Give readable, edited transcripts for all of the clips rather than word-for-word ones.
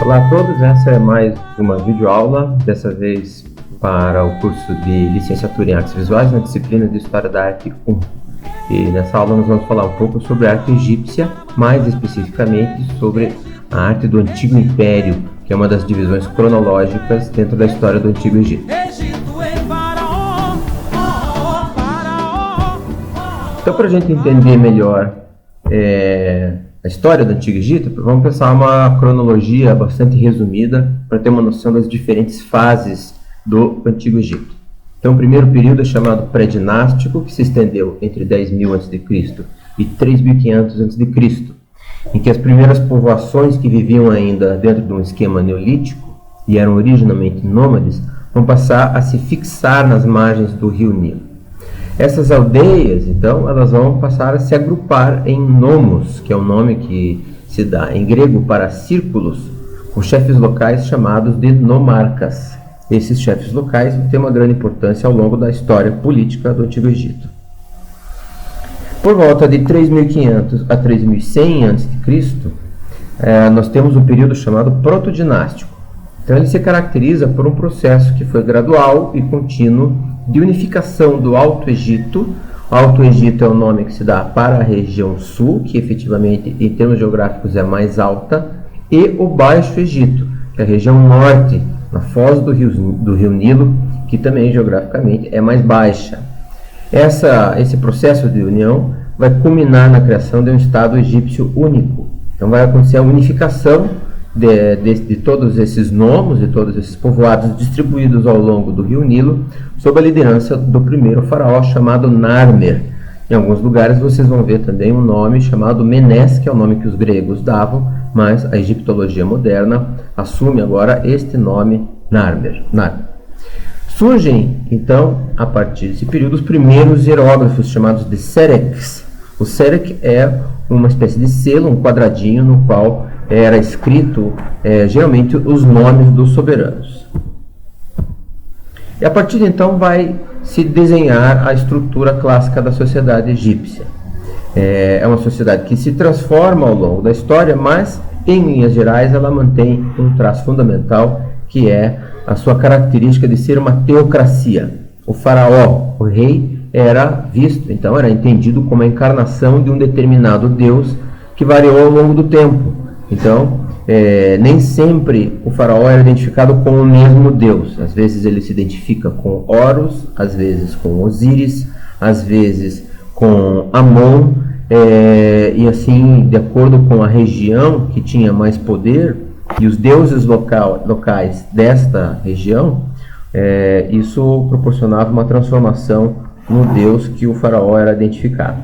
Olá a todos, essa é mais uma videoaula, dessa vez para o curso de Licenciatura em Artes Visuais na disciplina de História da Arte 1. E nessa aula nós vamos falar um pouco sobre a arte egípcia, mais especificamente sobre a arte do Antigo Império, que é uma das divisões cronológicas dentro da história do Antigo Egito. Então, para a gente entender melhor a história do Antigo Egito, vamos pensar uma cronologia bastante resumida para ter uma noção das diferentes fases do Antigo Egito. Então, o primeiro período é chamado pré-dinástico, que se estendeu entre 10.000 a.C. e 3.500 a.C., em que as primeiras povoações que viviam ainda dentro de um esquema neolítico e eram originalmente nômades, vão passar a se fixar nas margens do rio Nilo. Essas aldeias, então, elas vão passar a se agrupar em nomos, que é o nome que se dá em grego para círculos, com chefes locais chamados de nomarcas. Esses chefes locais vão ter uma grande importância ao longo da história política do Antigo Egito. Por volta de 3.500 a 3.100 a.C., nós temos um período chamado protodinástico. Então, ele se caracteriza por um processo que foi gradual e contínuo de unificação do Alto Egito. Alto Egito é o nome que se dá para a região sul, que efetivamente em termos geográficos é mais alta, e o Baixo Egito, que é a região norte, na foz do rio Nilo, que também geograficamente é mais baixa. Esse processo de união vai culminar na criação de um Estado egípcio único. Então vai acontecer a unificação de todos esses nomos e todos esses povoados distribuídos ao longo do rio Nilo, sob a liderança do primeiro faraó chamado Narmer. Em alguns lugares vocês vão ver também um nome chamado Menes, que é o nome que os gregos davam, mas a egiptologia moderna assume agora este nome Narmer. Surgem, então, a partir desse período, os primeiros hieróglifos chamados de serecs. O serec é uma espécie de selo, um quadradinho no qual era escrito geralmente os nomes dos soberanos. E a partir de então vai se desenhar a estrutura clássica da sociedade egípcia. É uma sociedade que se transforma ao longo da história, mas em linhas gerais ela mantém um traço fundamental, que é a sua característica de ser uma teocracia. O faraó, o rei, era visto, então era entendido como a encarnação de um determinado deus que variou ao longo do tempo. Então, nem sempre o faraó era identificado com o mesmo deus. Às vezes ele se identifica com Horus, às vezes com Osíris, às vezes com Amon, e assim, de acordo com a região que tinha mais poder e os deuses locais desta região, isso proporcionava uma transformação no deus que o faraó era identificado.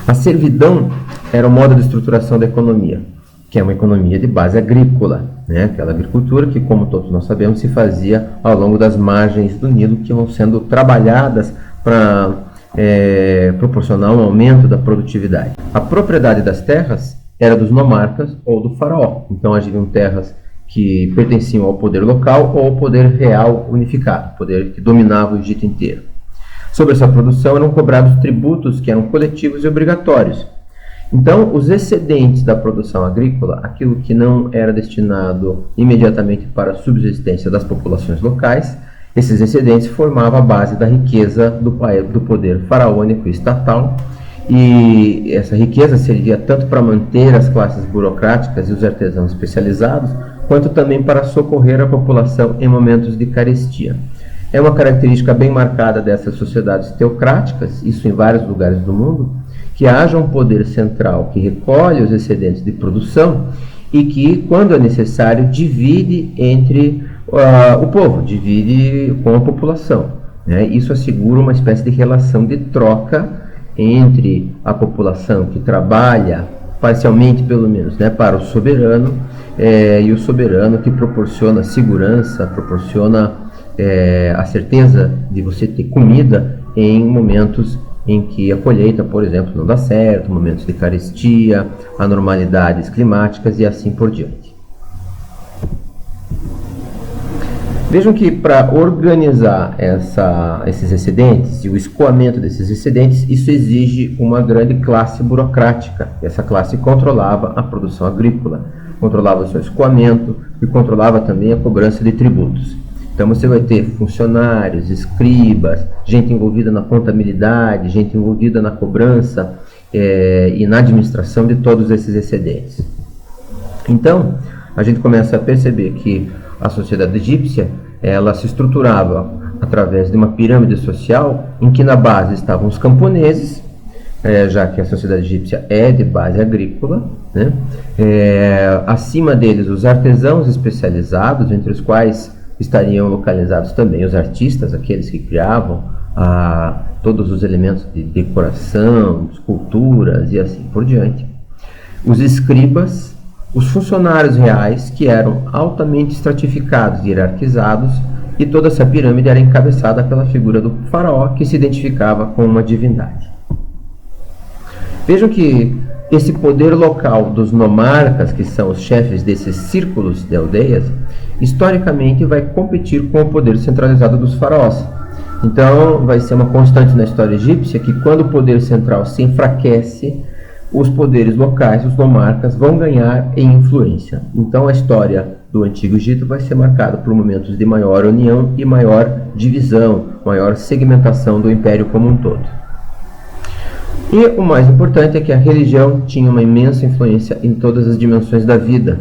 A servidão era o modo de estruturação da economia, que é uma economia de base agrícola, aquela agricultura que, como todos nós sabemos, se fazia ao longo das margens do Nilo, que vão sendo trabalhadas para proporcionar um aumento da produtividade. A propriedade das terras era dos nomarcas ou do faraó, então haviam terras que pertenciam ao poder local ou ao poder real unificado, poder que dominava o Egito inteiro. Sobre essa produção eram cobrados tributos que eram coletivos e obrigatórios. Então, os excedentes da produção agrícola, aquilo que não era destinado imediatamente para a subsistência das populações locais, esses excedentes formavam a base da riqueza do poder faraônico e estatal, e essa riqueza servia tanto para manter as classes burocráticas e os artesãos especializados, quanto também para socorrer a população em momentos de carestia. É uma característica bem marcada dessas sociedades teocráticas, isso em vários lugares do mundo, que haja um poder central que recolhe os excedentes de produção e que, quando é necessário, divide entre o povo, divide com a população. Isso assegura uma espécie de relação de troca entre a população que trabalha, parcialmente pelo menos, para o soberano, e o soberano que proporciona segurança, proporciona a certeza de você ter comida em momentos em que a colheita, por exemplo, não dá certo, momentos de carestia, anormalidades climáticas e assim por diante. Vejam que para organizar esses excedentes e o escoamento desses excedentes, isso exige uma grande classe burocrática. Essa classe controlava a produção agrícola. controlava o seu escoamento e controlava também a cobrança de tributos. Então você vai ter funcionários, escribas, gente envolvida na contabilidade, gente envolvida na cobrança e na administração de todos esses excedentes. Então, a gente começa a perceber que a sociedade egípcia, ela se estruturava através de uma pirâmide social em que na base estavam os camponeses, já que a sociedade egípcia é de base agrícola, né? Acima deles os artesãos especializados, entre os quais estariam localizados também os artistas, aqueles que criavam todos os elementos de decoração, esculturas e assim por diante. Os escribas, os funcionários reais, que eram altamente estratificados e hierarquizados, e toda essa pirâmide era encabeçada pela figura do faraó, que se identificava com uma divindade. Vejam que esse poder local dos nomarcas, que são os chefes desses círculos de aldeias, historicamente vai competir com o poder centralizado dos faraós. Então vai ser uma constante na história egípcia que quando o poder central se enfraquece, os poderes locais, os nomarcas, vão ganhar em influência. Então a história do Antigo Egito vai ser marcada por momentos de maior união e maior divisão, maior segmentação do império como um todo. E o mais importante é que a religião tinha uma imensa influência em todas as dimensões da vida.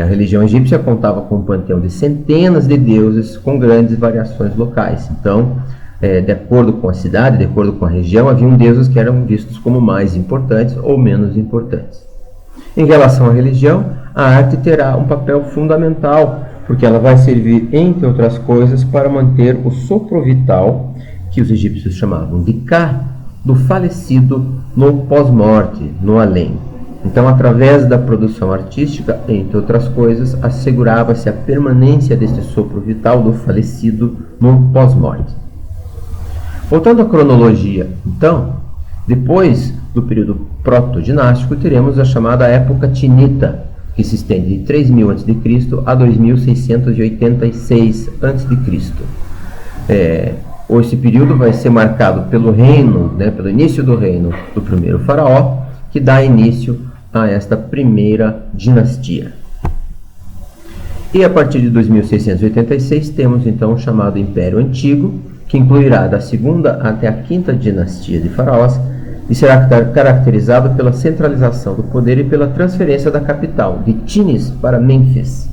A religião egípcia contava com um panteão de centenas de deuses com grandes variações locais. Então, de acordo com a cidade, de acordo com a região, haviam deuses que eram vistos como mais importantes ou menos importantes. Em relação à religião, a arte terá um papel fundamental, porque ela vai servir, entre outras coisas, para manter o sopro vital, que os egípcios chamavam de Ka, do falecido no pós-morte, no além. Então, através da produção artística, entre outras coisas, assegurava-se a permanência deste sopro vital do falecido no pós-morte. Voltando à cronologia, então, depois do período proto-dinástico, teremos a chamada época tinita, que se estende de 3000 a.C. a 2686 a.C. Esse período vai ser marcado pelo reino, pelo início do reino do primeiro faraó, que dá início a esta primeira dinastia. E a partir de 2686 temos então o chamado Império Antigo, que incluirá da segunda até a quinta dinastia de faraós e será caracterizado pela centralização do poder e pela transferência da capital de Tinis para Mênfis.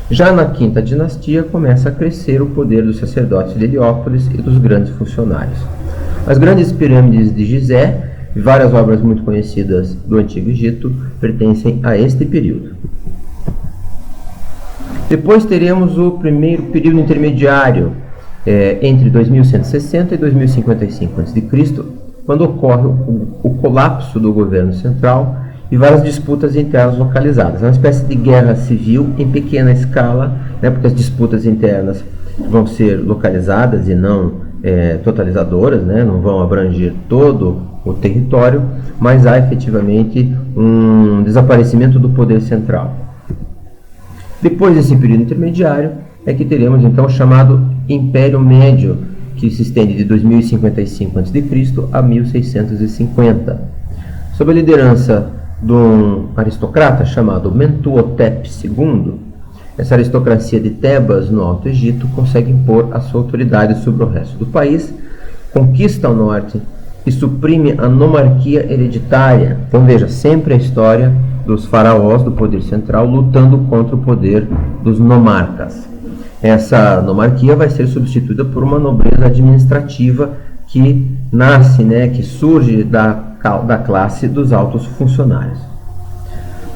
Já na quinta dinastia começa a crescer o poder dos sacerdotes de Heliópolis e dos grandes funcionários. As grandes pirâmides de Gizé e várias obras muito conhecidas do Antigo Egito pertencem a este período. Depois teremos o primeiro período intermediário, entre 2160 e 2055 a.C., quando ocorre o colapso do governo central e várias disputas internas localizadas. É uma espécie de guerra civil em pequena escala, porque as disputas internas vão ser localizadas e não totalizadoras, não vão abranger todo o território, mas há efetivamente um desaparecimento do poder central. Depois desse período intermediário é que teremos então o chamado Império Médio, que se estende de 2055 a.C. a 1650. Sob a liderança de um aristocrata chamado Mentuhotep II, essa aristocracia de Tebas, no Alto Egito, consegue impor a sua autoridade sobre o resto do país, conquista o norte e suprime a nomarquia hereditária. Então veja, sempre a história dos faraós do poder central lutando contra o poder dos nomarcas. Essa nomarquia vai ser substituída por uma nobreza administrativa que nasce, que surge da classe dos altos funcionários.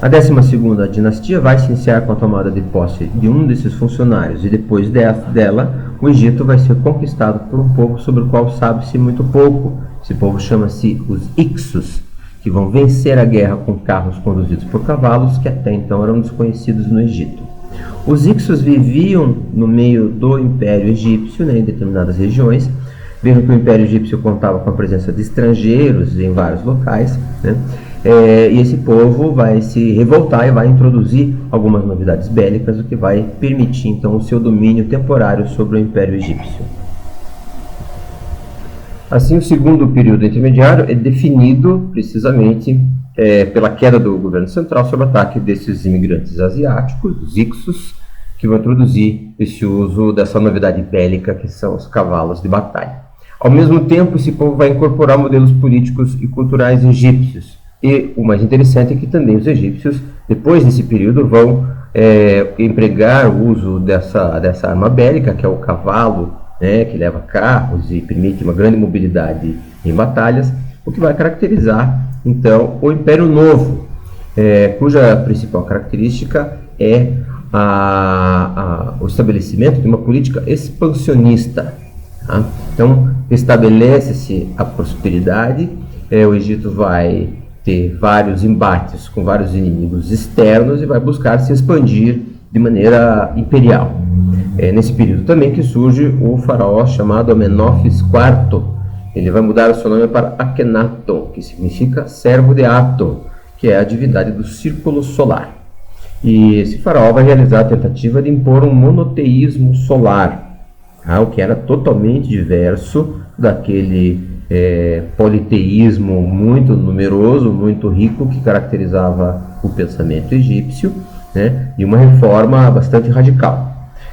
A 12ª dinastia vai se iniciar com a tomada de posse de um desses funcionários e depois dela o Egito vai ser conquistado por um povo sobre o qual sabe-se muito pouco. Esse povo chama-se os Ixos, que vão vencer a guerra com carros conduzidos por cavalos que até então eram desconhecidos no Egito. Os Ixos viviam no meio do Império Egípcio, em determinadas regiões. Vejam que o Império Egípcio contava com a presença de estrangeiros em vários locais, e esse povo vai se revoltar e vai introduzir algumas novidades bélicas, o que vai permitir então o seu domínio temporário sobre o Império Egípcio. Assim, o segundo período intermediário é definido precisamente pela queda do governo central sob o ataque desses imigrantes asiáticos, os Ixos, que vão introduzir esse uso dessa novidade bélica que são os cavalos de batalha. Ao mesmo tempo, esse povo vai incorporar modelos políticos e culturais egípcios. E o mais interessante é que também os egípcios, depois desse período, vão empregar o uso dessa arma bélica, que é o cavalo, né, que leva carros e permite uma grande mobilidade em batalhas, o que vai caracterizar, então, o Império Novo, cuja principal característica é o estabelecimento de uma política expansionista. Tá? Então, estabelece-se a prosperidade, o Egito vai ter vários embates com vários inimigos externos e vai buscar se expandir de maneira imperial. É nesse período também que surge o faraó chamado Amenófis IV. Ele vai mudar o seu nome para Akhenaton, que significa servo de Aton, que é a divindade do círculo solar. E esse faraó vai realizar a tentativa de impor um monoteísmo solar, o que era totalmente diverso daquele politeísmo muito numeroso, muito rico, que caracterizava o pensamento egípcio, né, e uma reforma bastante radical.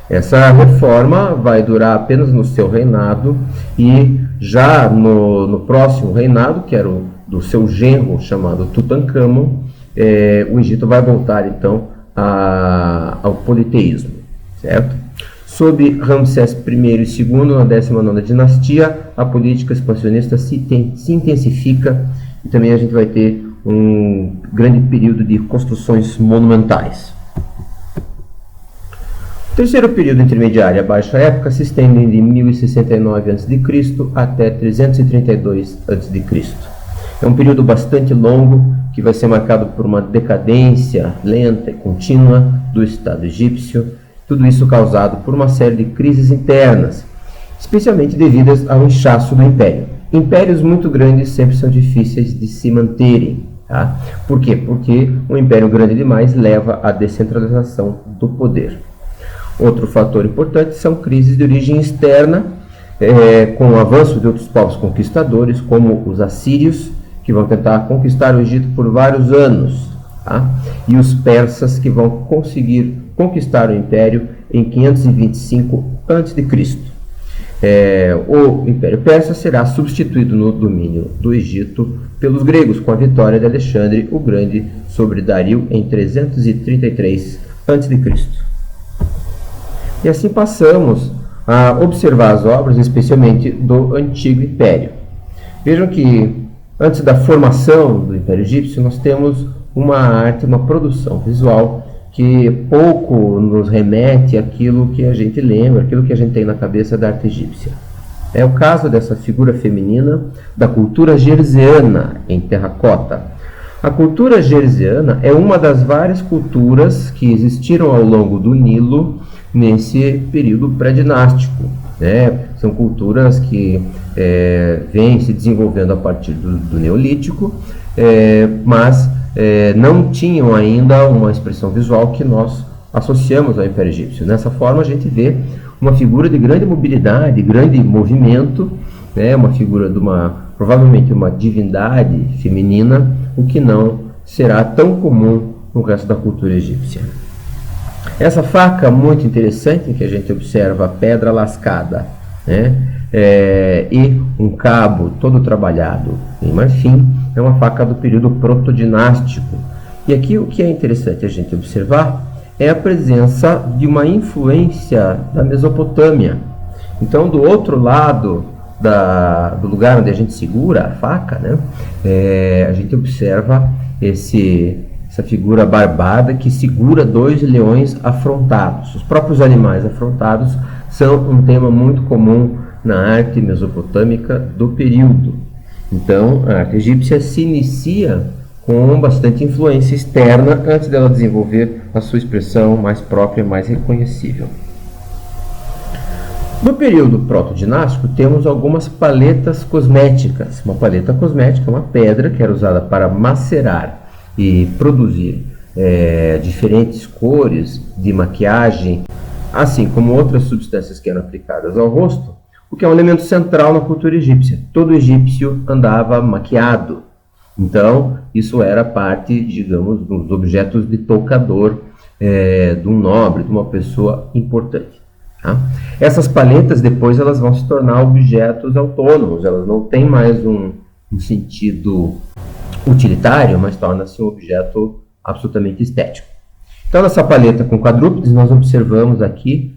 Essa reforma vai durar apenas no seu reinado, e já no próximo reinado, que era o do seu genro chamado Tutankhamon, o Egito vai voltar então ao politeísmo, certo? Sob Ramsés I e II, na 19ª dinastia, a política expansionista se intensifica, e também a gente vai ter um grande período de construções monumentais. O terceiro período intermediário, a Baixa Época, se estende de 1069 a.C. até 332 a.C. É um período bastante longo, que vai ser marcado por uma decadência lenta e contínua do Estado egípcio, tudo isso causado por uma série de crises internas, especialmente devidas ao inchaço do império. Impérios muito grandes sempre são difíceis de se manterem. Tá? Por quê? Porque um império grande demais leva à descentralização do poder. Outro fator importante são crises de origem externa, com o avanço de outros povos conquistadores, como os assírios, que vão tentar conquistar o Egito por vários anos, tá? E os persas, que vão conseguir conquistar o império em 525 a.C. O Império Persa será substituído no domínio do Egito pelos gregos, com a vitória de Alexandre o Grande sobre Dario em 333 a.C. E assim passamos a observar as obras, especialmente do Antigo Império. Vejam que antes da formação do Império Egípcio, nós temos uma arte, uma produção visual que pouco nos remete àquilo que a gente lembra, aquilo que a gente tem na cabeça da arte egípcia. É o caso dessa figura feminina da cultura gerzeana em terracota. A cultura gerzeana é uma das várias culturas que existiram ao longo do Nilo nesse período pré-dinástico. São culturas que vêm se desenvolvendo a partir do Neolítico, mas não tinham ainda uma expressão visual que nós associamos ao Império Egípcio. Nessa forma, a gente vê uma figura de grande mobilidade, grande movimento, uma figura de provavelmente uma divindade feminina, o que não será tão comum no resto da cultura egípcia. Essa faca muito interessante, em que a gente observa a pedra lascada, e um cabo todo trabalhado em marfim, é uma faca do período protodinástico. E aqui o que é interessante a gente observar é a presença de uma influência da Mesopotâmia. Então, do outro lado do lugar onde a gente segura a faca, a gente observa essa figura barbada que segura dois leões afrontados. Os próprios animais afrontados são um tema muito comum na arte mesopotâmica do período. Então, a arte egípcia se inicia com bastante influência externa antes dela desenvolver a sua expressão mais própria, mais reconhecível. No período protodinástico, temos algumas paletas cosméticas. Uma paleta cosmética é uma pedra que era usada para macerar e produzir diferentes cores de maquiagem, assim como outras substâncias que eram aplicadas ao rosto, o que é um elemento central na cultura egípcia. Todo egípcio andava maquiado. Então, isso era parte, digamos, dos objetos de toucador de um nobre, de uma pessoa importante. Tá? Essas paletas depois elas vão se tornar objetos autônomos, elas não têm mais um sentido utilitário, mas torna-se um objeto absolutamente estético. Então, nessa paleta com quadrúpedes, nós observamos aqui,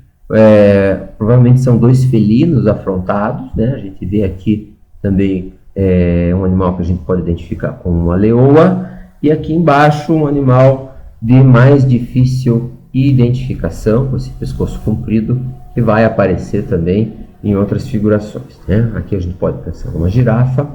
provavelmente são dois felinos afrontados, né? A gente vê aqui também um animal que a gente pode identificar como uma leoa, e aqui embaixo um animal de mais difícil identificação, com esse pescoço comprido, que vai aparecer também em outras figurações, né? Aqui a gente pode pensar numa girafa,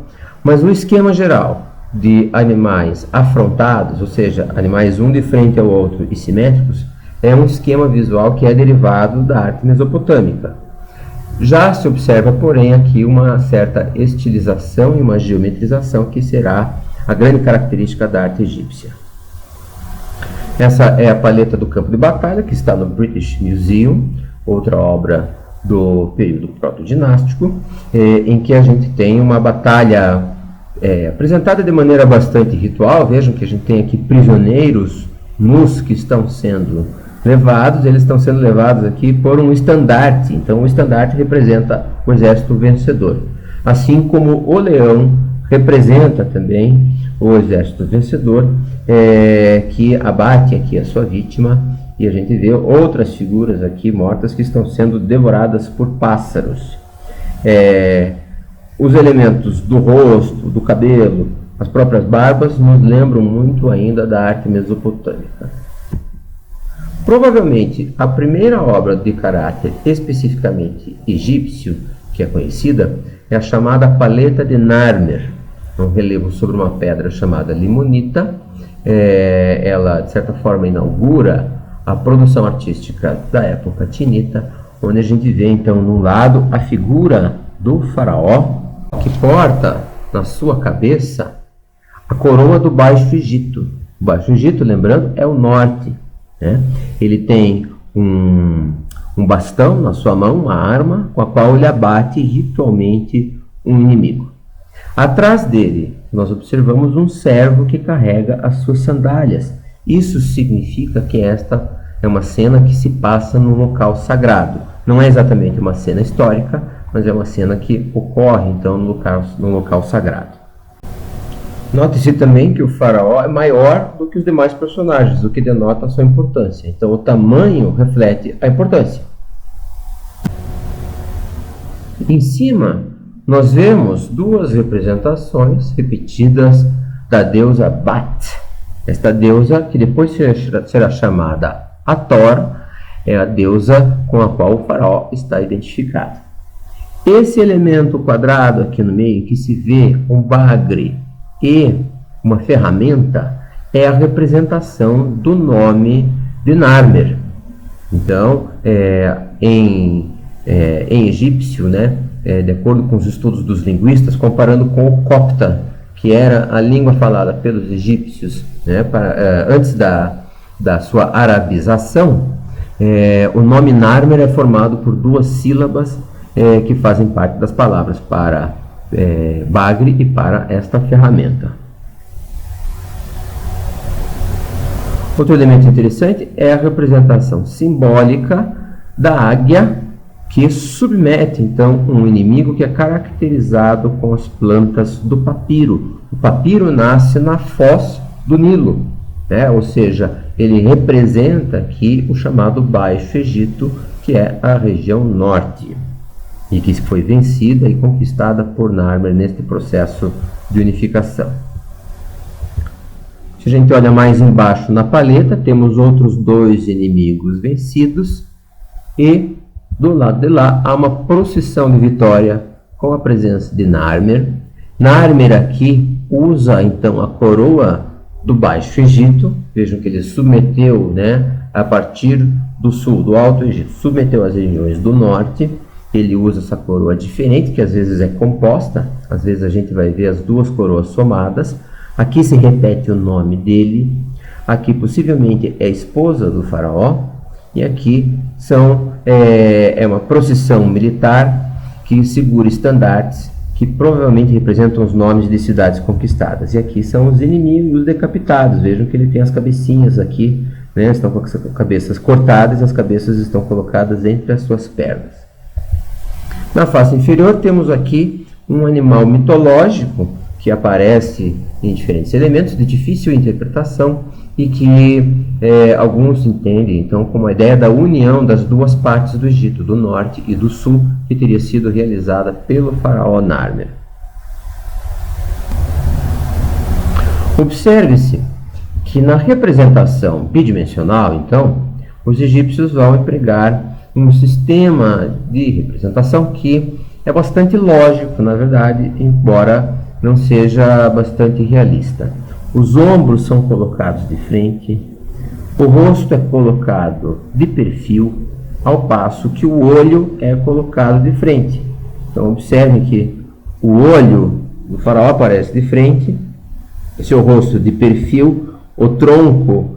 mas o esquema geral de animais afrontados, ou seja, animais um de frente ao outro e simétricos, é um esquema visual que é derivado da arte mesopotâmica. Já se observa, porém, aqui uma certa estilização e uma geometrização que será a grande característica da arte egípcia. Essa é a paleta do campo de batalha, que está no British Museum, outra obra do período protodinástico, em que a gente tem uma batalha apresentada de maneira bastante ritual. Vejam que a gente tem aqui prisioneiros nus que estão sendo levados, eles estão sendo levados aqui por um estandarte. Então, o estandarte representa o exército vencedor, assim como o leão representa também o exército vencedor, que abate aqui a sua vítima, e a gente vê outras figuras aqui mortas que estão sendo devoradas por pássaros. Os elementos do rosto, do cabelo, as próprias barbas nos lembram muito ainda da arte mesopotâmica. Provavelmente a primeira obra de caráter especificamente egípcio que é conhecida é a chamada Paleta de Narmer, um relevo sobre uma pedra chamada limonita. Ela, de certa forma, inaugura a produção artística da época tinita, onde a gente vê, então, num lado, a figura do faraó, que porta na sua cabeça a coroa do Baixo Egito. O Baixo Egito, lembrando, é o norte, né? Ele tem um bastão na sua mão, uma arma, com a qual ele abate ritualmente um inimigo. Atrás dele, nós observamos um servo que carrega as suas sandálias. Isso significa que esta é uma cena que se passa no local sagrado. Não é exatamente uma cena histórica, mas é uma cena que ocorre, então, no local sagrado. Note-se também que o faraó é maior do que os demais personagens, o que denota a sua importância. Então, o tamanho reflete a importância. Em cima, nós vemos duas representações repetidas da deusa Bat. Esta deusa, que depois será chamada Hathor, é a deusa com a qual o faraó está identificado. Esse elemento quadrado aqui no meio, que se vê um bagre e uma ferramenta, é a representação do nome de Narmer. Então, em egípcio, né, de acordo com os estudos dos linguistas, comparando com o copta, que era a língua falada pelos egípcios, né, antes da sua arabização, o nome Narmer é formado por duas sílabas que fazem parte das palavras para bagre e para esta ferramenta. Outro elemento interessante é a representação simbólica da águia, que submete, então, um inimigo que é caracterizado com as plantas do papiro. O papiro nasce na foz do Nilo, né? Ou seja, ele representa aqui o chamado Baixo Egito, que é a região norte, e que foi vencida e conquistada por Narmer neste processo de unificação. Se a gente olha mais embaixo na paleta, temos outros dois inimigos vencidos, e do lado de lá há uma procissão de vitória com a presença de Narmer. Narmer aqui usa então a coroa do Baixo Egito. Vejam que ele submeteu, né, a partir do sul, do Alto Egito, submeteu as regiões do norte. Ele usa essa coroa diferente, que às vezes é composta, às vezes a gente vai ver as duas coroas somadas. Aqui se repete o nome dele, aqui possivelmente é a esposa do faraó, e aqui é uma procissão militar que segura estandartes que provavelmente representam os nomes de cidades conquistadas. E aqui são os inimigos decapitados. Vejam que ele tem as cabecinhas aqui, né? Estão com as cabeças cortadas e as cabeças estão colocadas entre as suas pernas. Na face inferior temos aqui um animal mitológico que aparece em diferentes elementos de difícil interpretação e que alguns entendem então como a ideia da união das duas partes do Egito, do norte e do sul, que teria sido realizada pelo faraó Narmer. Observe-se que na representação bidimensional, então, os egípcios vão empregar um sistema de representação que é bastante lógico, na verdade, embora não seja bastante realista. Os ombros são colocados de frente, o rosto é colocado de perfil, ao passo que o olho é colocado de frente. Então observem que o olho do faraó aparece de frente, seu rosto de perfil, o tronco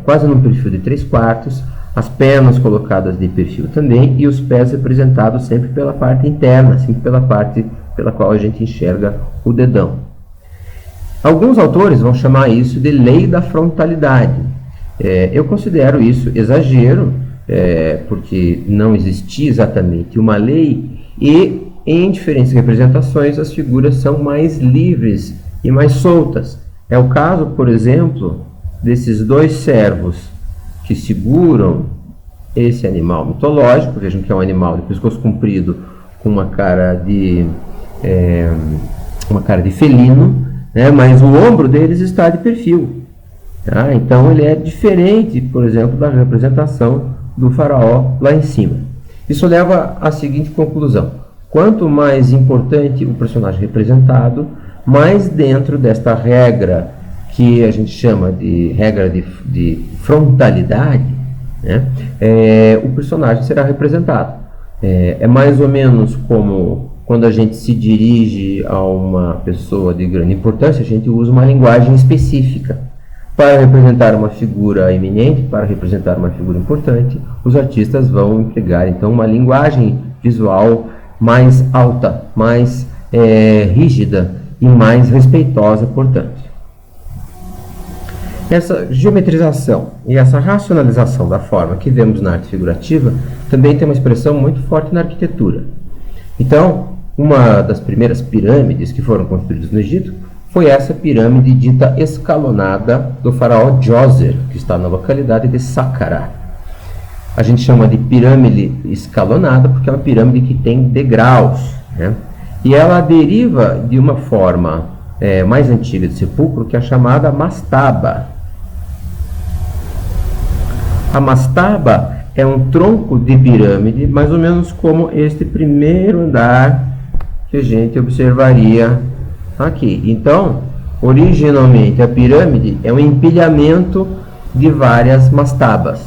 quase num perfil de 3/4, as pernas colocadas de perfil também e os pés representados sempre pela parte interna, sempre pela parte pela qual a gente enxerga o dedão. Alguns autores vão chamar isso de lei da frontalidade. Eu considero isso exagero, porque não existia exatamente uma lei e em diferentes representações as figuras são mais livres e mais soltas. É o caso, por exemplo, desses dois servos que seguram esse animal mitológico. Vejam que é um animal de pescoço comprido com uma cara de felino, né? Mas o ombro deles está de perfil, tá? Então ele é diferente, por exemplo, da representação do faraó lá em cima. Isso leva à seguinte conclusão: quanto mais importante o personagem representado, mais dentro desta regra que a gente chama de regra de frontalidade, né, o personagem será representado. É mais ou menos como quando a gente se dirige a uma pessoa de grande importância, a gente usa uma linguagem específica. Para representar uma figura eminente, para representar uma figura importante, os artistas vão empregar então uma linguagem visual mais alta, mais rígida e mais respeitosa, portanto. Essa geometrização e essa racionalização da forma que vemos na arte figurativa também tem uma expressão muito forte na arquitetura. Então, uma das primeiras pirâmides que foram construídas no Egito foi essa pirâmide dita escalonada do faraó Djoser, que está na localidade de Saqqara. A gente chama de pirâmide escalonada porque é uma pirâmide que tem degraus, né? E ela deriva de uma forma mais antiga de sepulcro, que é a chamada mastaba. A mastaba é um tronco de pirâmide, mais ou menos como este primeiro andar que a gente observaria aqui. Então, originalmente a pirâmide é um empilhamento de várias mastabas.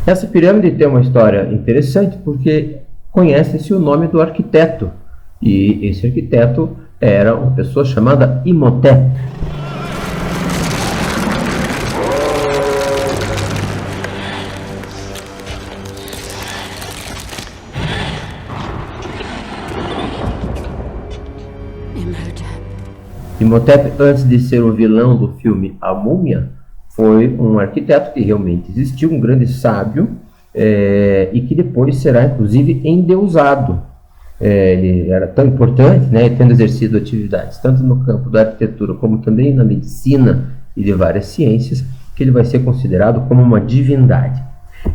Essa pirâmide tem uma história interessante porque conhece-se o nome do arquiteto, e esse arquiteto era uma pessoa chamada Imhotep. Imhotep, antes de ser o vilão do filme A Múmia, foi um arquiteto que realmente existiu, um grande sábio, e que depois será inclusive endeusado. Ele era tão importante, né, tendo exercido atividades tanto no campo da arquitetura como também na medicina e de várias ciências, que ele vai ser considerado como uma divindade.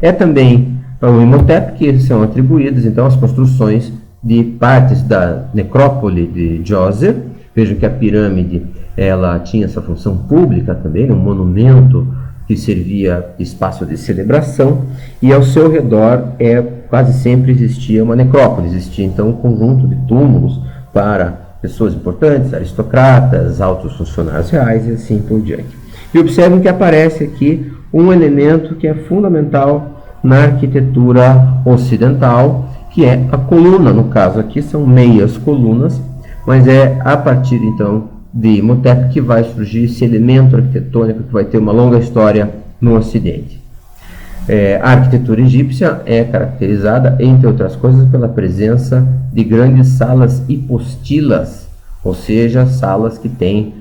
É também ao Imhotep que são atribuídas então as construções de partes da necrópole de Djoser. Vejam que a pirâmide ela tinha essa função pública também, um monumento que servia de espaço de celebração, e ao seu redor quase sempre existia uma necrópole, existia então um conjunto de túmulos para pessoas importantes, aristocratas, altos funcionários reais e assim por diante. E observem que aparece aqui um elemento que é fundamental na arquitetura ocidental, que é a coluna. No caso aqui são meias colunas, mas é a partir então de Imhotep que vai surgir esse elemento arquitetônico que vai ter uma longa história no Ocidente. A arquitetura egípcia é caracterizada, entre outras coisas, pela presença de grandes salas hipostilas, ou seja, salas que têm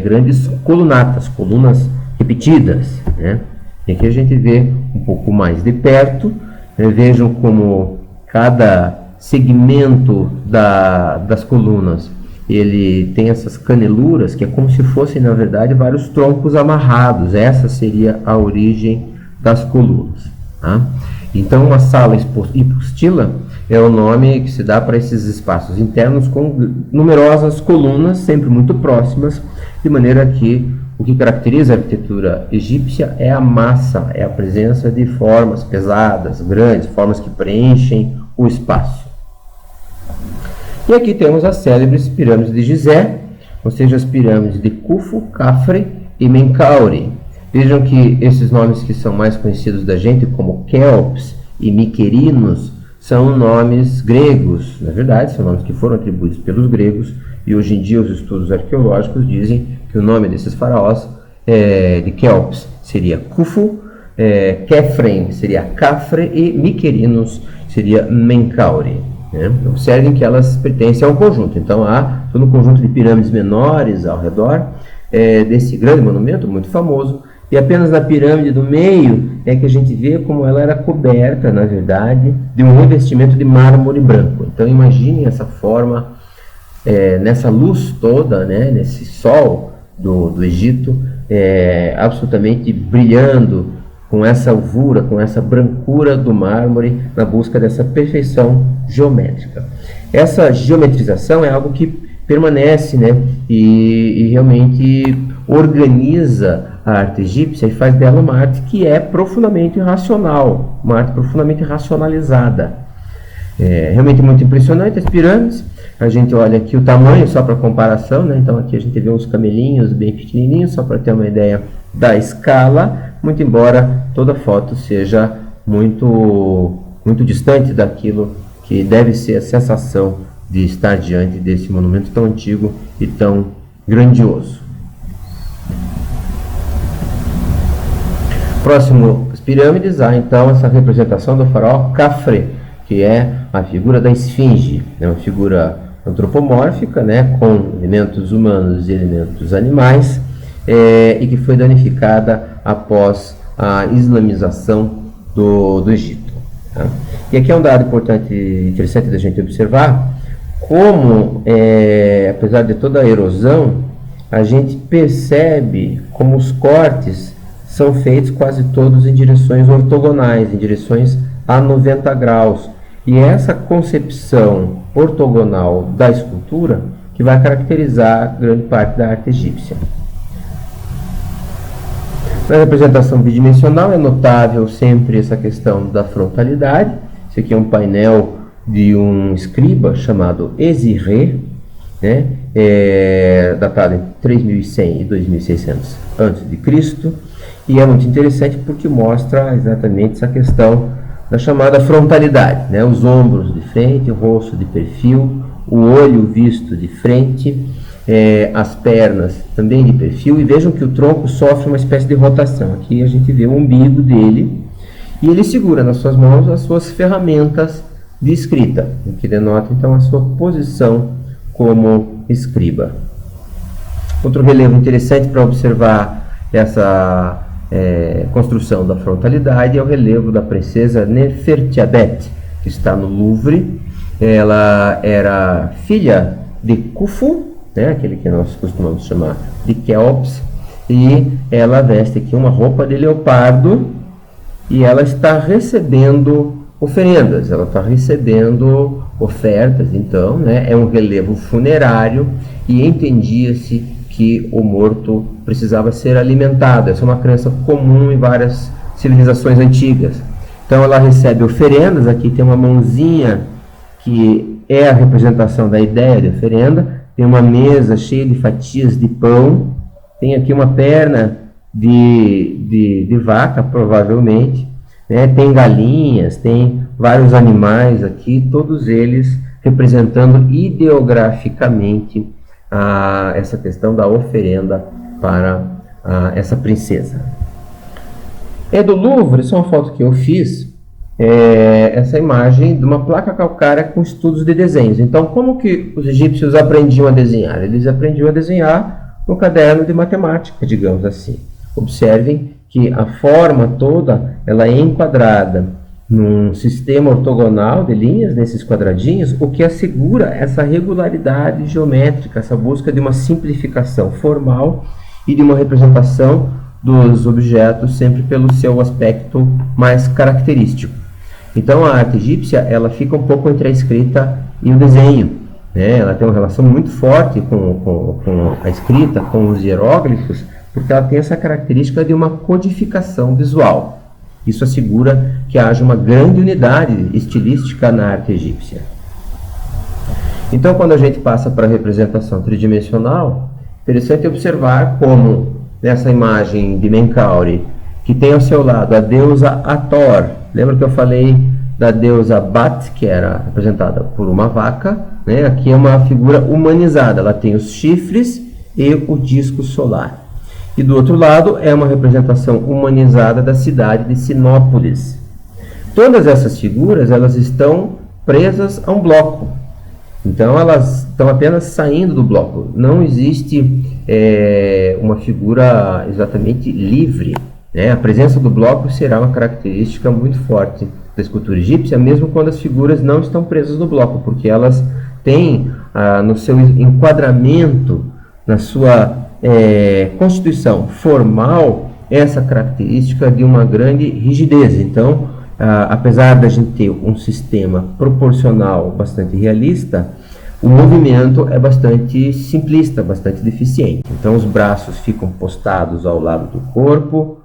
grandes colunatas, colunas repetidas, né? E aqui a gente vê um pouco mais de perto, vejam como cada segmento das colunas ele tem essas caneluras, que é como se fossem, na verdade, vários troncos amarrados. Essa seria a origem das colunas, tá? Então, uma sala hipostila é o nome que se dá para esses espaços internos com numerosas colunas, sempre muito próximas, de maneira que o que caracteriza a arquitetura egípcia é a massa, é a presença de formas pesadas, grandes, formas que preenchem o espaço. E aqui temos as célebres pirâmides de Gizé, ou seja, as pirâmides de Khufu, Khafre e Menkaure. Vejam que esses nomes que são mais conhecidos da gente, como Kéops e Miquerinos, são nomes gregos. Na verdade, são nomes que foram atribuídos pelos gregos, e hoje em dia os estudos arqueológicos dizem que o nome desses faraós de Kéops seria Khufu, Khafre seria Khafre e Miquerinos seria Menkaure. Observem que elas pertencem a um conjunto, então há todo um conjunto de pirâmides menores ao redor desse grande monumento muito famoso, e apenas na pirâmide do meio é que a gente vê como ela era coberta, na verdade, de um revestimento de mármore branco. Então imaginem essa forma, nessa luz toda, né, nesse sol do Egito, absolutamente brilhando, com essa alvura, com essa brancura do mármore, na busca dessa perfeição geométrica. Essa geometrização é algo que permanece, né, e realmente organiza a arte egípcia e faz dela uma arte que é profundamente racional, uma arte profundamente racionalizada. É realmente muito impressionante as pirâmides. A gente olha aqui o tamanho, só para comparação, né? Então aqui a gente vê uns camelinhos bem pequenininhos, só para ter uma ideia da escala, muito embora toda foto seja muito distante daquilo que deve ser a sensação de estar diante desse monumento tão antigo e tão grandioso. Próximo às pirâmides, há então essa representação do faraó Khafre, que é a figura da esfinge, uma figura antropomórfica, né, com elementos humanos e elementos animais, e que foi danificada após a islamização do Egito. Tá? E aqui é um dado importante, interessante da gente observar, como, apesar de toda a erosão, a gente percebe como os cortes são feitos quase todos em direções ortogonais, em direções a 90 graus. E é essa concepção ortogonal da escultura que vai caracterizar grande parte da arte egípcia. Na representação bidimensional é notável sempre essa questão da frontalidade. Esse aqui é um painel de um escriba chamado Eziré, né? Datado entre 3100 e 2600 a.C. E é muito interessante porque mostra exatamente essa questão da chamada frontalidade, né? Os ombros de frente, o rosto de perfil, o olho visto de frente, as pernas também de perfil, e vejam que o tronco sofre uma espécie de rotação. Aqui a gente vê o umbigo dele, e ele segura nas suas mãos as suas ferramentas de escrita, o que denota então a sua posição como escriba. Outro relevo interessante para observar essa construção da frontalidade é o relevo da princesa Nefertibet, que está no Louvre. Ela era filha de Khufu, né, aquele que nós costumamos chamar de Kéops, e ela veste aqui uma roupa de leopardo e ela está recebendo oferendas, ela está recebendo ofertas, então, né, é um relevo funerário e entendia-se que o morto precisava ser alimentado. Essa é uma crença comum em várias civilizações antigas. Então ela recebe oferendas, aqui tem uma mãozinha que é a representação da ideia de oferenda, tem uma mesa cheia de fatias de pão, tem aqui uma perna de vaca, provavelmente, né? Tem galinhas, tem vários animais aqui, todos eles representando ideograficamente essa questão da oferenda para essa princesa. É do Louvre, essa é uma foto que eu fiz, essa imagem de uma placa calcária com estudos de desenhos. Então, como que os egípcios aprendiam a desenhar? Eles aprendiam a desenhar no caderno de matemática, digamos assim. Observem que a forma toda ela é enquadrada num sistema ortogonal de linhas, nesses quadradinhos, o que assegura essa regularidade geométrica, essa busca de uma simplificação formal e de uma representação dos objetos sempre pelo seu aspecto mais característico. Então a arte egípcia ela fica um pouco entre a escrita e o desenho, né? Ela tem uma relação muito forte com a escrita, com os hieróglifos, porque ela tem essa característica de uma codificação visual. Isso assegura que haja uma grande unidade estilística na arte egípcia. Então, quando a gente passa para a representação tridimensional, é interessante observar como nessa imagem de Menkaure, que tem ao seu lado a deusa Hathor. Lembra que eu falei da deusa Bat, que era representada por uma vaca, né? Aqui é uma figura humanizada, ela tem os chifres e o disco solar. E do outro lado é uma representação humanizada da cidade de Sinópolis. Todas essas figuras elas estão presas a um bloco. Então elas estão apenas saindo do bloco. Não existe uma figura exatamente livre, né? A presença do bloco será uma característica muito forte da escultura egípcia, mesmo quando as figuras não estão presas no bloco, porque elas têm no seu enquadramento, na sua constituição formal, essa característica de uma grande rigidez. Então, apesar da gente ter um sistema proporcional bastante realista, o movimento é bastante simplista, bastante deficiente. Então, os braços ficam postados ao lado do corpo,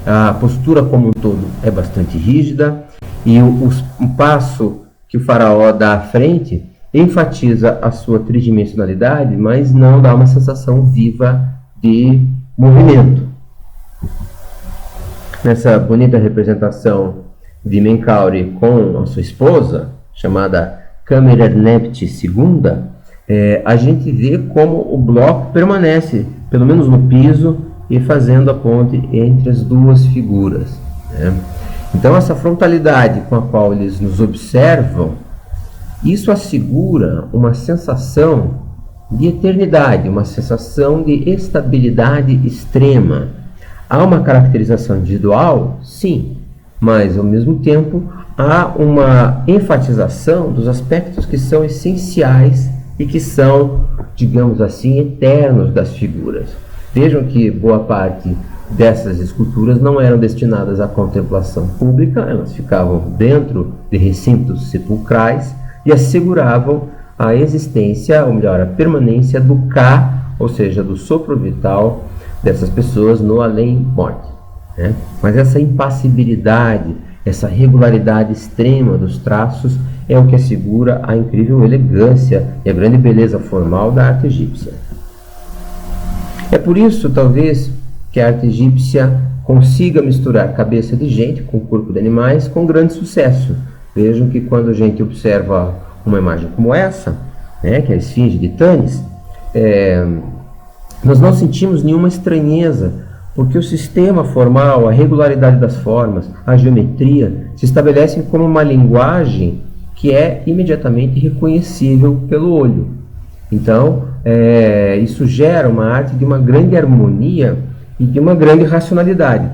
a postura como um todo é bastante rígida, e o passo que o faraó dá à frente enfatiza a sua tridimensionalidade, mas não dá uma sensação viva de movimento. Nessa bonita representação de Menkaure com a sua esposa, chamada Kamerernebti II, a gente vê como o bloco permanece, pelo menos no piso, e fazendo a ponte entre as duas figuras, né? Então, essa frontalidade com a qual eles nos observam, isso assegura uma sensação de eternidade, uma sensação de estabilidade extrema. Há uma caracterização individual? Sim, mas ao mesmo tempo há uma enfatização dos aspectos que são essenciais e que são, digamos assim, eternos das figuras. Vejam que boa parte dessas esculturas não eram destinadas à contemplação pública, elas ficavam dentro de recintos sepulcrais e asseguravam a existência, ou melhor, a permanência do Ka, ou seja, do sopro vital dessas pessoas no além-morte, né? Mas essa impassibilidade, essa regularidade extrema dos traços é o que assegura a incrível elegância e a grande beleza formal da arte egípcia. É por isso, talvez, que a arte egípcia consiga misturar cabeça de gente com corpo de animais com grande sucesso. Vejam que quando a gente observa uma imagem como essa, né, que é a esfinge de Tânis, nós não sentimos nenhuma estranheza, porque o sistema formal, a regularidade das formas, a geometria, se estabelecem como uma linguagem que é imediatamente reconhecível pelo olho. Então, isso gera uma arte de uma grande harmonia e de uma grande racionalidade.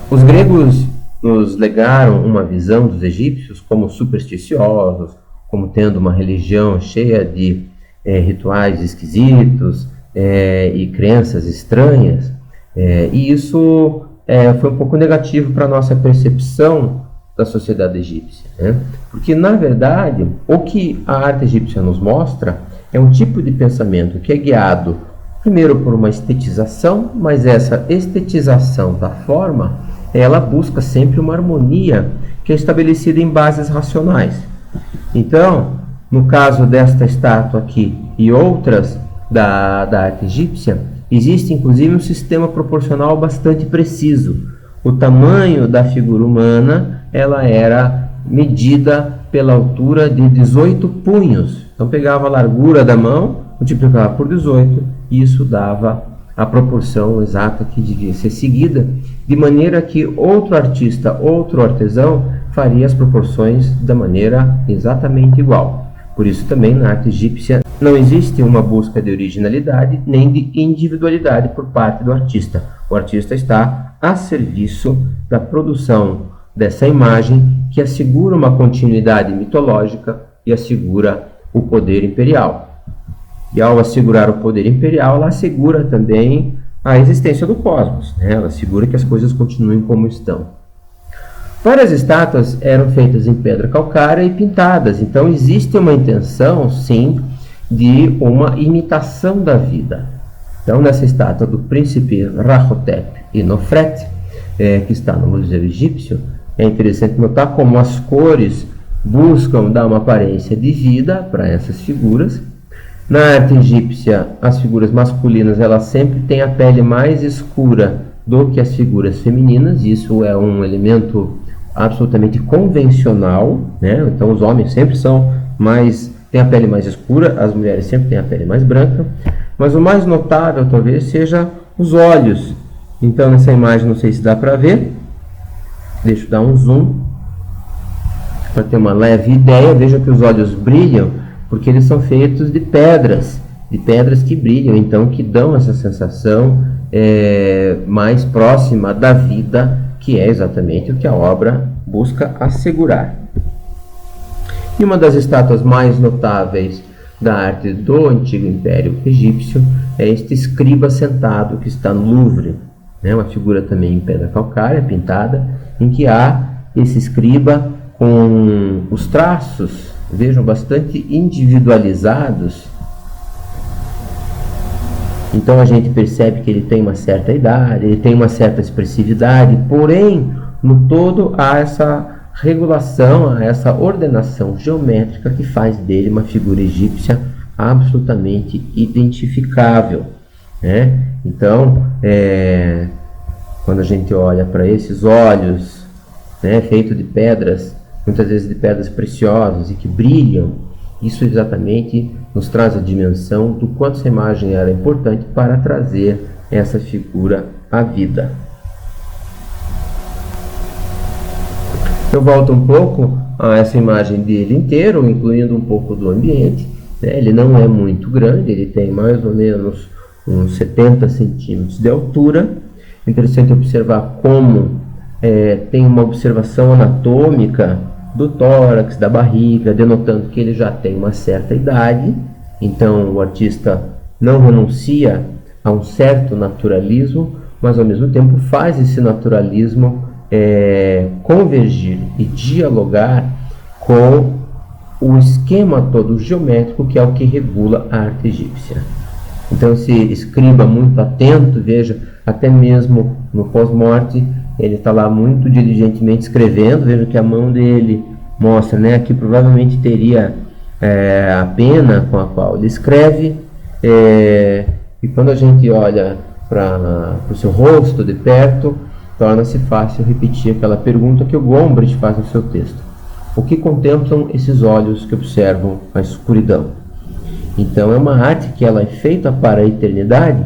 Os gregos nos legaram uma visão dos egípcios como supersticiosos, como tendo uma religião cheia de rituais esquisitos e crenças estranhas, e isso foi um pouco negativo para a nossa percepção da sociedade egípcia, né? Porque, na verdade, o que a arte egípcia nos mostra é um tipo de pensamento que é guiado, primeiro, por uma estetização, mas essa estetização da forma, ela busca sempre uma harmonia que é estabelecida em bases racionais. Então, no caso desta estátua aqui e outras da arte egípcia, existe inclusive um sistema proporcional bastante preciso. O tamanho da figura humana ela era medida pela altura de 18 punhos. Então pegava a largura da mão, multiplicava por 18 e isso dava a proporção exata que devia ser seguida. de maneira que outro artista, outro artesão, faria as proporções da maneira exatamente igual. Por isso também na arte egípcia não existe uma busca de originalidade nem de individualidade por parte do artista. O artista está a serviço da produção dessa imagem que assegura uma continuidade mitológica e assegura o poder imperial. E ao assegurar o poder imperial, ela assegura também a existência do cosmos, né? Ela assegura que as coisas continuem como estão. Várias estátuas eram feitas em pedra calcária e pintadas, então existe uma intenção, sim, de uma imitação da vida. Então, nessa estátua do príncipe Rahotep e Nofret, que está no Museu Egípcio, é interessante notar como as cores buscam dar uma aparência de vida para essas figuras. Na arte egípcia, as figuras masculinas elas sempre têm a pele mais escura do que as figuras femininas. Isso é um elemento absolutamente convencional, né? Então os homens sempre têm a pele mais escura, as mulheres sempre têm a pele mais branca, mas o mais notável talvez seja os olhos. Então nessa imagem, não sei se dá para ver, deixa eu dar um zoom para ter uma leve ideia. Veja que os olhos brilham porque eles são feitos de pedras que brilham, então que dão essa sensação mais próxima da vida, que é exatamente o que a obra busca assegurar. E uma das estátuas mais notáveis da arte do Antigo Império Egípcio é este escriba sentado que está no Louvre, né? Uma figura também em pedra calcária, pintada, em que há esse escriba com os traços, vejam, bastante individualizados. Então a gente percebe que ele tem uma certa idade, ele tem uma certa expressividade, porém, no todo há essa regulação, há essa ordenação geométrica que faz dele uma figura egípcia absolutamente identificável, né? Então, quando a gente olha para esses olhos, né, feitos de pedras, muitas vezes de pedras preciosas e que brilham, isso exatamente nos traz a dimensão do quanto essa imagem era importante para trazer essa figura à vida. Eu volto um pouco a essa imagem dele inteiro, incluindo um pouco do ambiente, né? Ele não é muito grande, ele tem mais ou menos uns 70 centímetros de altura. Interessante observar como tem uma observação anatômica do tórax, da barriga, denotando que ele já tem uma certa idade. Então o artista não renuncia a um certo naturalismo, mas ao mesmo tempo faz esse naturalismo convergir e dialogar com o esquema todo geométrico que é o que regula a arte egípcia. Então esse escriba muito atento, veja, até mesmo no pós-morte, ele está lá muito diligentemente escrevendo. Veja que a mão dele mostra, né, que provavelmente teria a pena com a qual ele escreve, e quando a gente olha para o seu rosto de perto, torna-se fácil repetir aquela pergunta que o Gombrich faz no seu texto: o que contemplam esses olhos que observam a escuridão? Então é uma arte que ela é feita para a eternidade,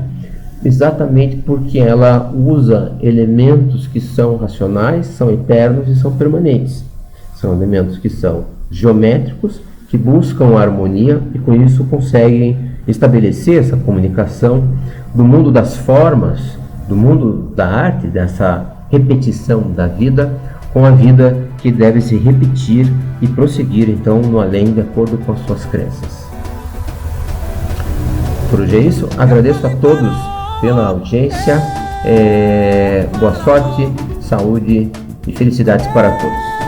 exatamente porque ela usa elementos que são racionais, são eternos e são permanentes. São elementos que são geométricos, que buscam a harmonia e com isso conseguem estabelecer essa comunicação do mundo das formas, do mundo da arte, dessa repetição da vida, com a vida que deve se repetir e prosseguir então no além de acordo com as suas crenças. Por hoje é isso, agradeço a todos pela audiência, boa sorte, saúde e felicidades para todos.